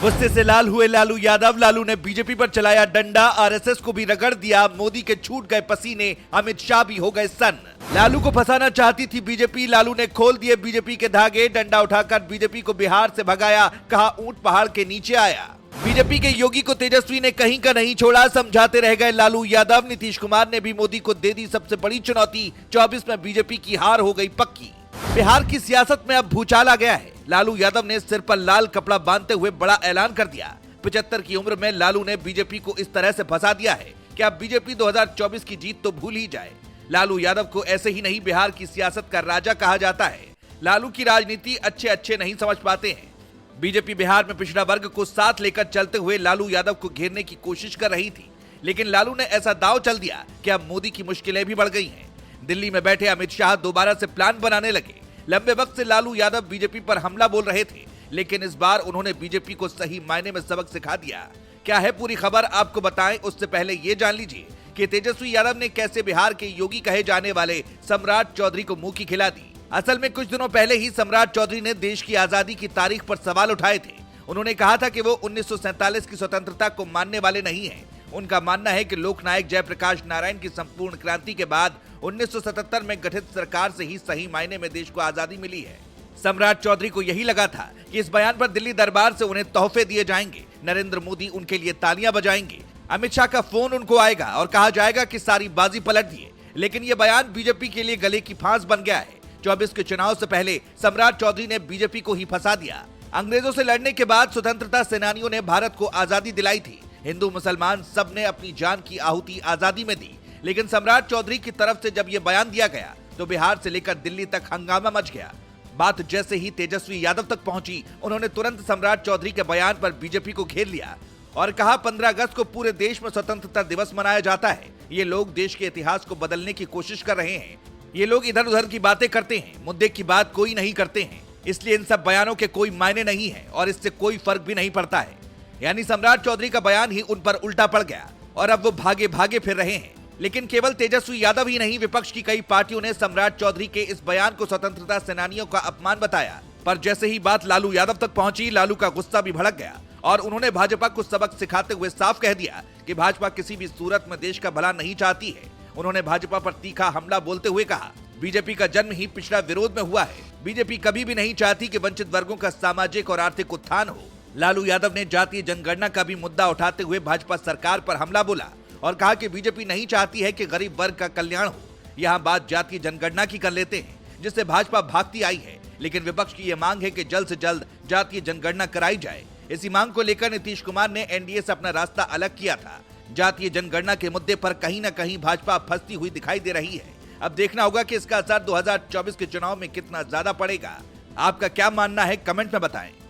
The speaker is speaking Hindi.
गुस्से से लाल हुए लालू यादव। लालू ने बीजेपी पर चलाया डंडा, आरएसएस को भी रगड़ दिया। मोदी के छूट गए पसीने, अमित शाह भी हो गए सन्न। लालू को फंसाना चाहती थी बीजेपी। लालू ने खोल दिए बीजेपी के धागे। डंडा उठाकर बीजेपी को बिहार से भगाया, कहा ऊंट पहाड़ के नीचे आया। बीजेपी के योगी को तेजस्वी ने कहीं का नहीं छोड़ा, समझाते रह गए लालू यादव। नीतीश कुमार ने भी मोदी को दे दी सबसे बड़ी चुनौती। 24 में बीजेपी की हार हो गई पक्की। बिहार की सियासत में अब भूचाल आ गया है। लालू यादव ने सिर पर लाल कपड़ा बांधते हुए बड़ा ऐलान कर दिया। 75 की उम्र में लालू ने बीजेपी को इस तरह से फंसा दिया है कि अब बीजेपी 2024 की जीत तो भूल ही जाए। लालू यादव को ऐसे ही नहीं बिहार की सियासत का राजा कहा जाता है। लालू की राजनीति अच्छे नहीं समझ पाते हैं। बीजेपी बिहार में पिछड़ा वर्ग को साथ लेकर चलते हुए लालू यादव को घेरने की कोशिश कर रही थी, लेकिन लालू ने ऐसा दांव चल दिया कि अब मोदी की मुश्किलें भी बढ़ गई हैं। दिल्ली में बैठे अमित शाह दोबारा से प्लान बनाने लगे। लंबे वक्त से लालू यादव बीजेपी पर हमला बोल रहे थे, लेकिन इस बार उन्होंने बीजेपी को सही मायने में सबक सिखा दिया। क्या है पूरी खबर आपको बताएं, उससे पहले ये जान लीजिए कि तेजस्वी यादव ने कैसे बिहार के योगी कहे जाने वाले सम्राट चौधरी को मुंह की खिला दी। असल में कुछ दिनों पहले ही सम्राट चौधरी ने देश की आजादी की तारीख पर सवाल उठाए थे। उन्होंने कहा था कि वो 1947 की स्वतंत्रता को मानने वाले नहीं हैं। उनका मानना है कि लोकनायक जयप्रकाश नारायण की संपूर्ण क्रांति के बाद 1977 में गठित सरकार से ही सही मायने में देश को आजादी मिली है। सम्राट चौधरी को यही लगा था कि इस बयान पर दिल्ली दरबार से उन्हें तोहफे दिए जाएंगे, नरेंद्र मोदी उनके लिए तालियां बजाएंगे, अमित शाह का फोन उनको आएगा और कहा जाएगा कि सारी बाजी पलट दिए। लेकिन यह बयान बीजेपी के लिए गले की फांस बन गया है। 24 के चुनाव से पहले सम्राट चौधरी ने बीजेपी को ही फंसा दिया। अंग्रेजों से लड़ने के बाद स्वतंत्रता सेनानियों ने भारत को आजादी दिलाई थी। हिंदू मुसलमान सब ने अपनी जान की आहुति आजादी में दी, लेकिन सम्राट चौधरी की तरफ से जब यह बयान दिया गया तो बिहार से लेकर दिल्ली तक हंगामा मच गया। बात जैसे ही तेजस्वी यादव तक पहुंची, उन्होंने तुरंत सम्राट चौधरी के बयान पर बीजेपी को घेर लिया और कहा 15 अगस्त को पूरे देश में स्वतंत्रता दिवस मनाया जाता है। ये लोग देश के इतिहास को बदलने की कोशिश कर रहे हैं। ये लोग इधर उधर की बातें करते हैं, मुद्दे की बात कोई नहीं करते हैं। इसलिए इन सब बयानों के कोई मायने नहीं है और इससे कोई फर्क भी नहीं पड़ता है। यानी सम्राट चौधरी का बयान ही उन पर उल्टा पड़ गया और अब वो भागे भागे फिर रहे हैं। लेकिन केवल तेजस्वी यादव ही नहीं, विपक्ष की कई पार्टियों ने सम्राट चौधरी के इस बयान को स्वतंत्रता सेनानियों का अपमान बताया। पर जैसे ही बात लालू यादव तक पहुंची, लालू का गुस्सा भी भड़क गया और उन्होंने भाजपा को सबक सिखाते हुए साफ कह दिया कि भाजपा किसी भी सूरत में देश का भला नहीं चाहती है। उन्होंने भाजपा पर तीखा हमला बोलते हुए कहा, बीजेपी का जन्म ही पिछड़ा विरोध में हुआ है। बीजेपी कभी भी नहीं चाहती कि वंचित वर्गों का सामाजिक और आर्थिक उत्थान हो। लालू यादव ने जातीय जनगणना का भी मुद्दा उठाते हुए भाजपा सरकार पर हमला बोला और कहा कि बीजेपी नहीं चाहती है कि गरीब वर्ग का कल्याण हो। यहाँ बात जातीय जनगणना की कर लेते हैं, जिससे भाजपा भागती आई है। लेकिन विपक्ष की यह मांग है कि जल्द से जल्द जातीय जनगणना कराई जाए। इसी मांग को लेकर नीतीश कुमार ने एनडीए से अपना रास्ता अलग किया था। जातीय जनगणना के मुद्दे पर कहीं न कहीं भाजपा फंसती हुई दिखाई दे रही है। अब देखना होगा कि इसका असर 2024 के चुनाव में कितना ज्यादा पड़ेगा। आपका क्या मानना है, कमेंट में बताएं।